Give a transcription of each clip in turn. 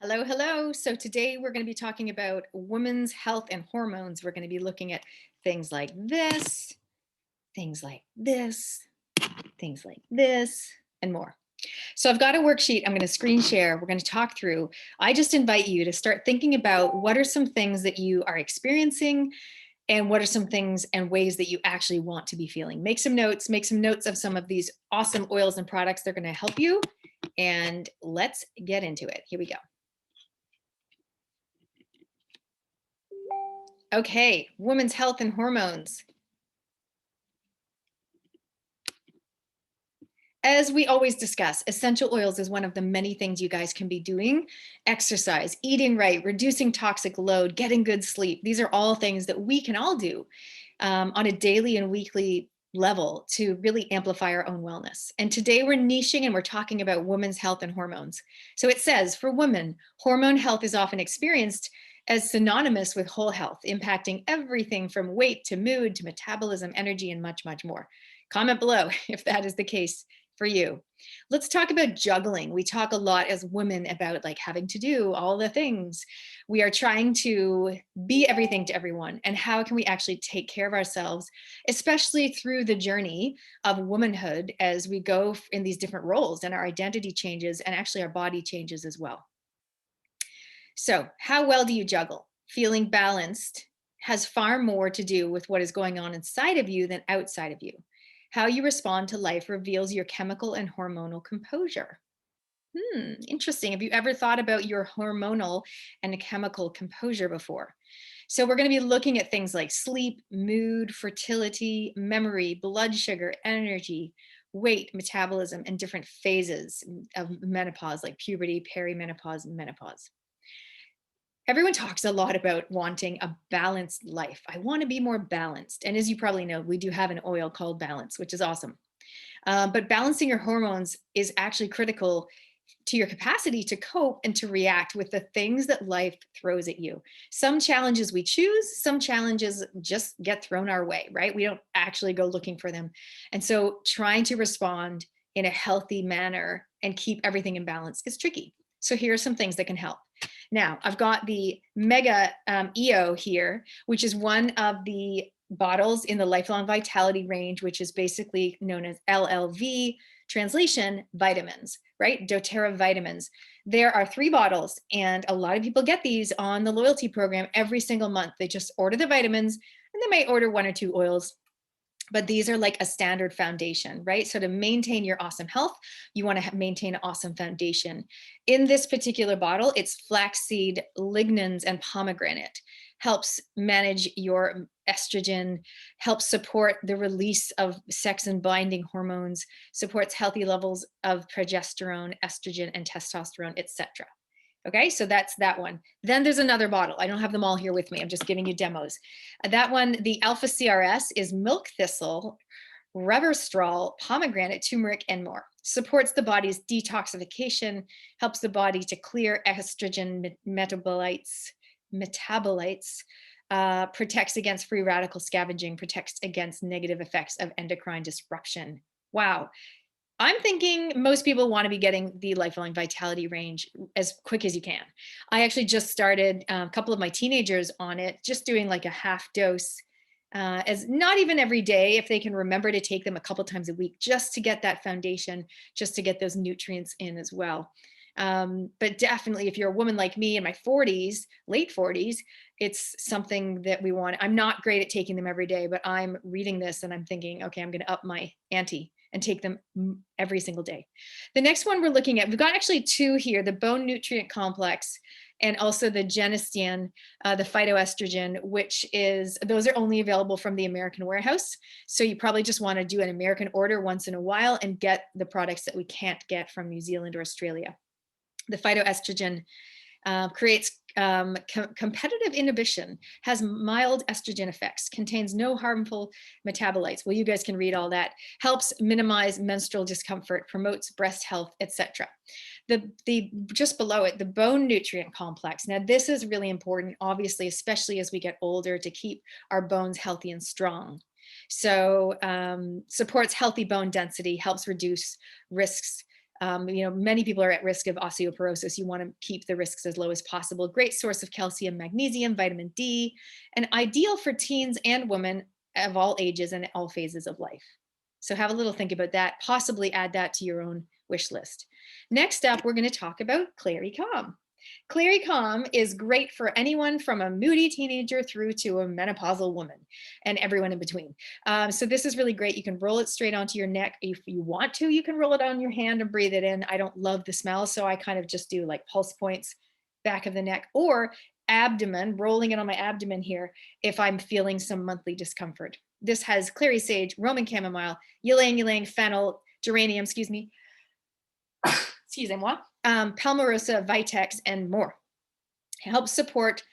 Hello, hello. So today we're going to be talking about women's health and hormones. We're going to be looking at things like this, things like this, things like this, and more. So I've got a worksheet I'm going to screen share. We're going to talk through. I just invite you to start thinking about what are some things that you are experiencing and what are some things and ways that you actually want to be feeling. Make some notes of some of these awesome oils and products. They're going to help you. And let's get into it. Here we go. Okay, women's health and hormones. As we always discuss, essential oils is one of the many things you guys can be doing. Exercise, eating right, reducing toxic load, getting good sleep. These are all things that we can all do on a daily and weekly level to really amplify our own wellness. And today we're niching and we're talking about women's health and hormones. So it says for women, hormone health is often experienced as synonymous with whole health, impacting everything from weight to mood to metabolism, energy, and much, much more. Comment below if that is the case for you. Let's talk about juggling. We talk a lot as women about like having to do all the things. We are trying to be everything to everyone. And how can we actually take care of ourselves, especially through the journey of womanhood as we go in these different roles and our identity changes and actually our body changes as well. So, how well do you juggle? Feeling balanced has far more to do with what is going on inside of you than outside of you. How you respond to life reveals your chemical and hormonal composure. Interesting. Have you ever thought about your hormonal and chemical composure before? So, we're going to be looking at things like sleep, mood, fertility, memory, blood sugar, energy, weight, metabolism, and different phases of menopause, like puberty, perimenopause, and menopause. Everyone talks a lot about wanting a balanced life. I want to be more balanced. And as you probably know, we do have an oil called Balance, which is awesome. But balancing your hormones is actually critical to your capacity to cope and to react with the things that life throws at you. Some challenges we choose, some challenges just get thrown our way, right? We don't actually go looking for them. And so trying to respond in a healthy manner and keep everything in balance is tricky. So here are some things that can help. Now, I've got the Mega EO here, which is one of the bottles in the Lifelong Vitality range, which is basically known as LLV, translation, vitamins, right? doTERRA vitamins. There are 3 bottles, and a lot of people get these on the loyalty program every single month. They just order the vitamins, and they may order 1 or 2 oils, but these are like a standard foundation, right? So to maintain your awesome health, you want to maintain an awesome foundation. In this particular bottle, it's flaxseed, lignans, and pomegranate. Helps manage your estrogen, helps support the release of sex and binding hormones, supports healthy levels of progesterone, estrogen, and testosterone, etc. Okay, so that's that one. Then there's another bottle. I don't have them all here with me. I'm just giving you demos. That one, the Alpha CRS, is milk thistle, resveratrol, pomegranate, turmeric, and more. Supports the body's detoxification, helps the body to clear estrogen metabolites, protects against free radical scavenging, protects against negative effects of endocrine disruption. Wow. I'm thinking most people want to be getting the Lifelong Vitality range as quick as you can. I actually just started a couple of my teenagers on it, just doing like a half dose, as not even every day, if they can remember to take them a couple times a week, just to get that foundation, just to get those nutrients in as well. But definitely, if you're a woman like me in my 40s, late 40s, it's something that we want. I'm not great at taking them every day, but I'm reading this and I'm thinking, okay, I'm going to up my ante and take them every single day. The next one we're looking at, we've got actually 2 here, the bone nutrient complex and also the genistein, the phytoestrogen, which is, those are only available from the American warehouse. So you probably just want to do an American order once in a while and get the products that we can't get from New Zealand or Australia. The phytoestrogen creates competitive inhibition, has mild estrogen effects, contains no harmful metabolites. Well, you guys can read all that. Helps minimize menstrual discomfort, promotes breast health, etc. The just below it, the bone nutrient complex. Now, this is really important, obviously, especially as we get older, to keep our bones healthy and strong. So supports healthy bone density, helps reduce risks Many people are at risk of osteoporosis. You want to keep the risks as low as possible. Great source of calcium, magnesium, vitamin D, and ideal for teens and women of all ages and all phases of life. So have a little think about that. Possibly add that to your own wish list. Next up, we're going to talk about Cary Calm. Cary Calm is great for anyone from a moody teenager through to a menopausal woman and everyone in between. So this is really great. You can roll it straight onto your neck. If you want to, you can roll it on your hand and breathe it in. I don't love the smell, so I kind of just do like pulse points, back of the neck, or abdomen, rolling it on my abdomen here if I'm feeling some monthly discomfort. This has clary sage, Roman chamomile, ylang ylang, fennel, geranium, excusez-moi, palmarosa, vitex, and more. It helps support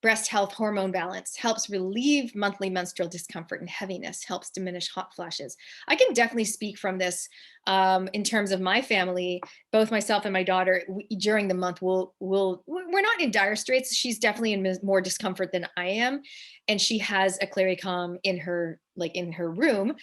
breast health, hormone balance, helps relieve monthly menstrual discomfort and heaviness, helps diminish hot flashes. I can definitely speak from this in terms of my family. Both myself and my daughter, during the month, we're not in dire straits. She's definitely in more discomfort than I am, and she has a Cary Calm in her room.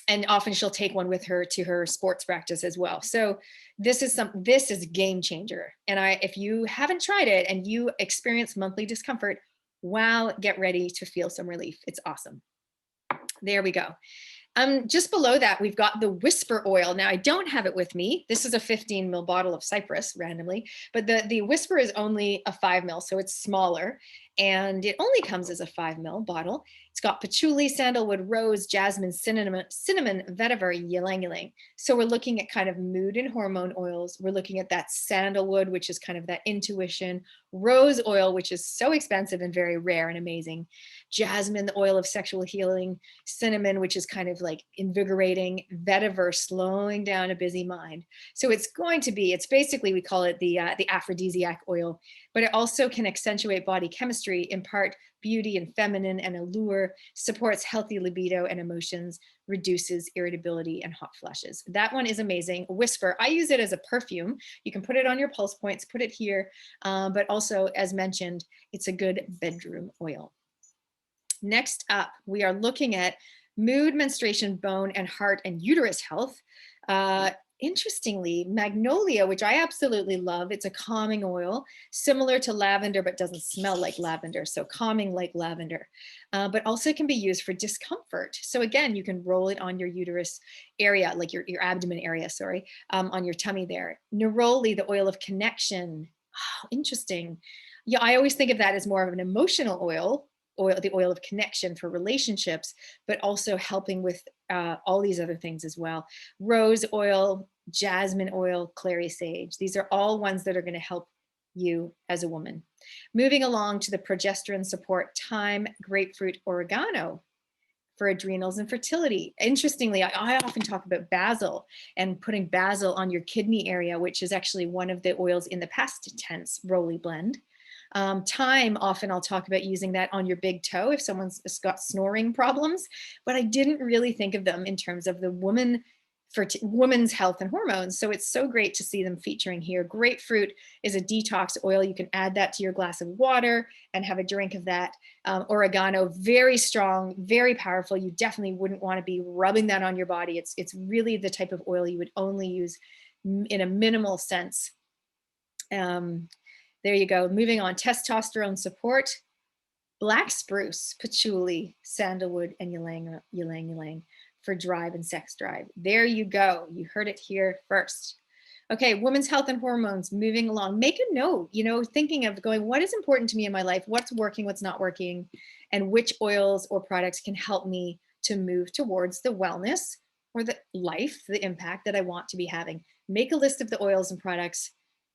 And often she'll take one with her to her sports practice as well. So this is a game changer. And if you haven't tried it and you experience monthly discomfort, wow, get ready to feel some relief. It's awesome. There we go. Just below that, we've got the Whisper oil. Now, I don't have it with me. This is a 15 ml bottle of Cypress randomly, but the Whisper is only a 5 ml, so it's smaller. And it only comes as a 5 ml bottle. It's got patchouli, sandalwood, rose, jasmine, cinnamon, vetiver, ylang ylang. So we're looking at kind of mood and hormone oils. We're looking at that sandalwood, which is kind of that intuition, rose oil, which is so expensive and very rare and amazing, jasmine, the oil of sexual healing, cinnamon, which is kind of like invigorating, vetiver, slowing down a busy mind. So it's basically, we call it the aphrodisiac oil, but it also can accentuate body chemistry, impart beauty and feminine and allure, supports healthy libido and emotions, reduces irritability and hot flashes. That one is amazing. Whisper, I use it as a perfume. You can put it on your pulse points, put it here, but also, as mentioned, it's a good bedroom oil. Next up, we are looking at mood, menstruation, bone, and heart and uterus health. Interestingly, magnolia, which I absolutely love, it's a calming oil, similar to lavender, but doesn't smell like lavender. So calming like lavender, but also can be used for discomfort. So again, you can roll it on your uterus area, like your abdomen area, sorry, on your tummy there. Neroli, the oil of connection. Oh, interesting. Yeah, I always think of that as more of an emotional oil, the oil of connection for relationships, but also helping with all these other things as well. Rose oil, jasmine oil, clary sage. These are all ones that are going to help you as a woman. Moving along to the progesterone support, thyme, grapefruit, oregano for adrenals and fertility. Interestingly, I often talk about basil and putting basil on your kidney area, which is actually one of the oils in the past tense Rolly blend. Thyme, often I'll talk about using that on your big toe if someone's got snoring problems, but I didn't really think of them in terms of the women's health and hormones. So it's so great to see them featuring here. Grapefruit is a detox oil. You can add that to your glass of water and have a drink of that. Oregano, very strong, very powerful. You definitely wouldn't want to be rubbing that on your body. It's really the type of oil you would only use in a minimal sense. There you go. Moving on, testosterone support, black spruce, patchouli, sandalwood, and ylang ylang for drive and sex drive. There you go. You heard it here first. Okay, women's health and hormones, moving along. Make a note, thinking of going, what is important to me in my life? What's working, what's not working, and which oils or products can help me to move towards the wellness or the life, the impact that I want to be having. Make a list of the oils and products.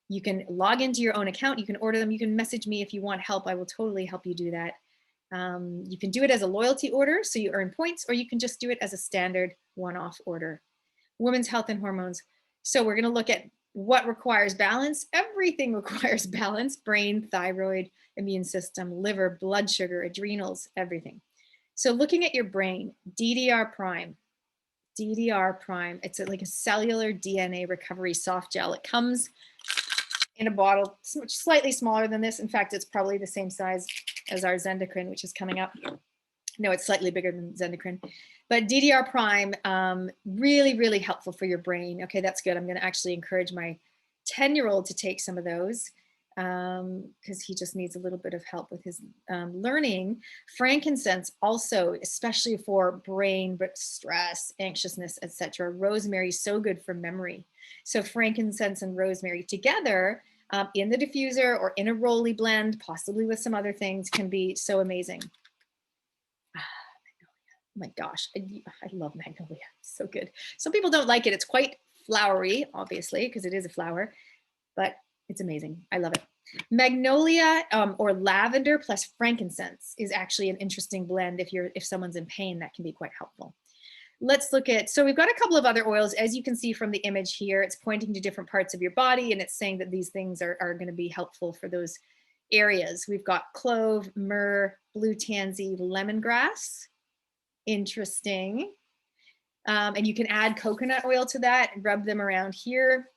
You can log into your own account. You can order them. You can message me if you want help. I will totally help you do that. You can do it as a loyalty order, so you earn points, or you can just do it as a standard one-off order. Women's health and hormones. So we're going to look at what requires balance. Everything requires balance: brain, thyroid, immune system, liver, blood sugar, adrenals, everything. So looking at your brain, Ddr Prime. Ddr Prime. It's like a cellular DNA recovery soft gel. It comes in a bottle slightly smaller than this. In fact, it's probably the same size as our Zendocrine, which is coming up. No, it's slightly bigger than Zendocrine. But DDR Prime, really, really helpful for your brain. Okay, that's good. I'm going to actually encourage my 10-year-old to take some of those because he just needs a little bit of help with his learning. Frankincense also, especially for brain, but stress, anxiousness, etc. Rosemary is so good for memory. So frankincense and rosemary together in the diffuser or in a rolly blend, possibly with some other things, can be so amazing. Oh my gosh, I love magnolia. It's so good. Some people don't like it. It's quite flowery, obviously, because it is a flower, but it's amazing. I love it. Magnolia or lavender plus frankincense is actually an interesting blend. If someone's in pain, that can be quite helpful. Let's look at, so we've got a couple of other oils. As you can see from the image here, it's pointing to different parts of your body, and it's saying that these things are going to be helpful for those areas. We've got clove, myrrh, blue tansy, lemongrass. Interesting. And you can add coconut oil to that and rub them around here.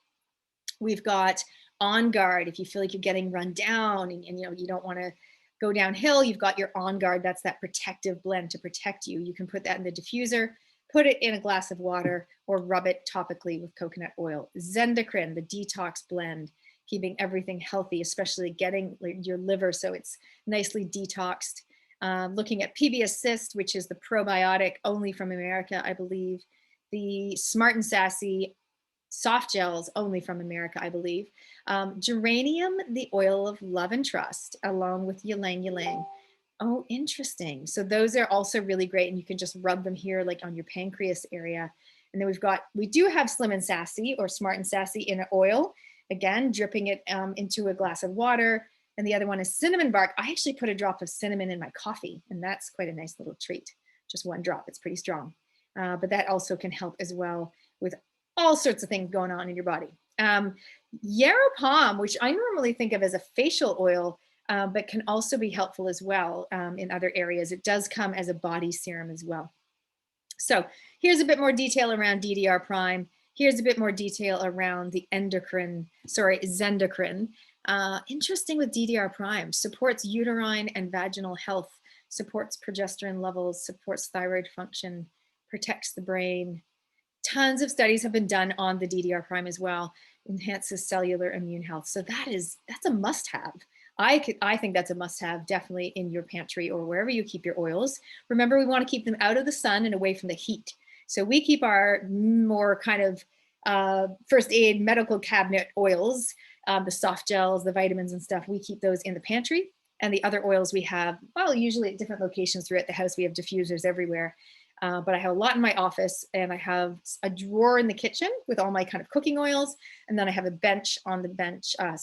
We've got On Guard. If you feel like you're getting run down and you don't want to go downhill, you've got your On Guard. That's that protective blend to protect you. You can put that in the diffuser, put it in a glass of water, or rub it topically with coconut oil. Zendocrine, the Detox Blend, keeping everything healthy, especially getting your liver so it's nicely detoxed. Looking at PB Assist, which is the probiotic only from America, I believe. The Smart and Sassy soft gels only from America, I believe. Geranium, the oil of love and trust, along with ylang ylang. Oh, interesting. So those are also really great, and you can just rub them here like on your pancreas area. And then we do have Slim and Sassy or Smart and Sassy in an oil, again, dripping it into a glass of water. And the other one is cinnamon bark. I actually put a drop of cinnamon in my coffee, and that's quite a nice little treat. Just one drop, it's pretty strong. But that also can help as well with all sorts of things going on in your body. Yarrow Palm, which I normally think of as a facial oil, but can also be helpful as well in other areas. It does come as a body serum as well. So here's a bit more detail around DDR Prime. Here's a bit more detail around the Zendocrine. Interesting with DDR Prime, supports uterine and vaginal health, supports progesterone levels, supports thyroid function, protects the brain. Tons of studies have been done on the DDR Prime as well, enhances cellular immune health. So that's a must-have. I think that's a must-have definitely in your pantry or wherever you keep your oils. Remember, we want to keep them out of the sun and away from the heat. So we keep our more kind of first aid medical cabinet oils, the soft gels, the vitamins and stuff, we keep those in the pantry. And the other oils we have, well, usually at different locations throughout the house, we have diffusers everywhere. But I have a lot in my office, and I have a drawer in the kitchen with all my kind of cooking oils. And then I have a bench on the bench. I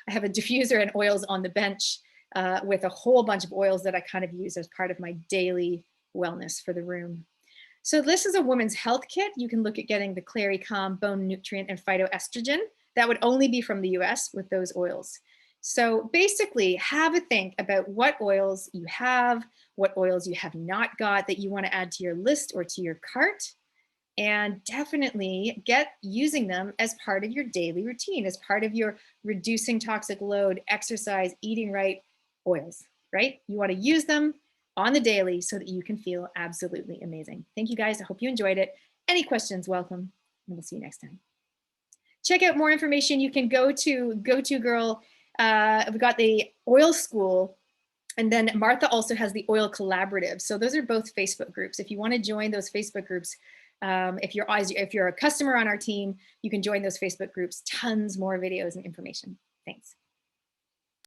have a diffuser and oils on the bench with a whole bunch of oils that I kind of use as part of my daily wellness for the room. So this is a woman's health kit. You can look at getting the Cary Calm bone nutrient and phytoestrogen. That would only be from the US with those oils. So basically, have a think about what oils you have, what oils you have not got that you want to add to your list or to your cart, and definitely get using them as part of your daily routine, as part of your reducing toxic load, exercise, eating right oils, right? You want to use them on the daily so that you can feel absolutely amazing. Thank you guys. I hope you enjoyed it. Any questions, welcome, and we'll see you next time. Check out more information. You can go to GoToGirl. We've got the oil school, and then Martha also has the oil collaborative. So those are both Facebook groups. If you want to join those Facebook groups, if you're a customer on our team, you can join those Facebook groups. Tons more videos and information. Thanks.